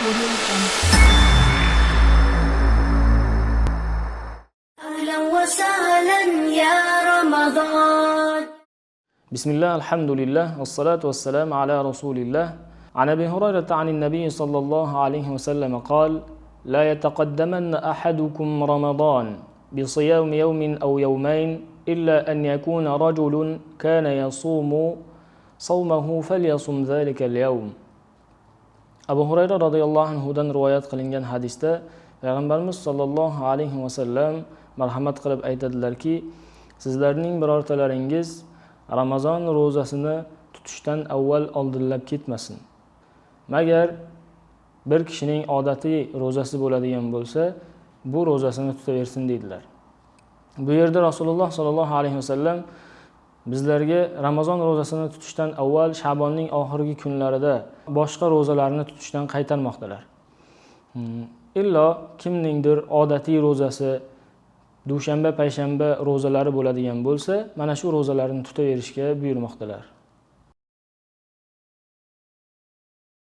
أهلا وسهلا يا رمضان. بسم الله الحمد لله والصلاة والسلام على رسول الله. عن أبي هريرة عن النبي صلى الله عليه وسلم قال: لا يتقدمن أحدكم رمضان بصيام يوم أو يومين إلا أن يكون رجل كان يصوم صومه فليصم ذلك اليوم. Abu Hurayra radhiyallohu anhudan rivoyat qilingan hadisda Payg'ambarimiz sollallohu alayhi vasallam marhamat qilib aytadilarki, sizlarning birortalaringiz Ramazon ro'zasini tutishdan avval oldinlab ketmasin. Magar bir kishining odatiy ro'zasi bo'ladigan bo'lsa, bu ro'zasini tutaversin dedilar. Bu yerda Rasululloh sollallohu alayhi vasallam bizlarga Ramazon ro'zasini tutishdan avval Sha'bonning oxirgi kunlarida boshqa ro'zalarni tutishdan qaytarmoqdalar. Illo kimningdir odatiy ro'zasi dushanba, payshanba ro'zalari bo'ladigan bo'lsa, mana shu ro'zalarni tutaverishga buyurmoqdalar.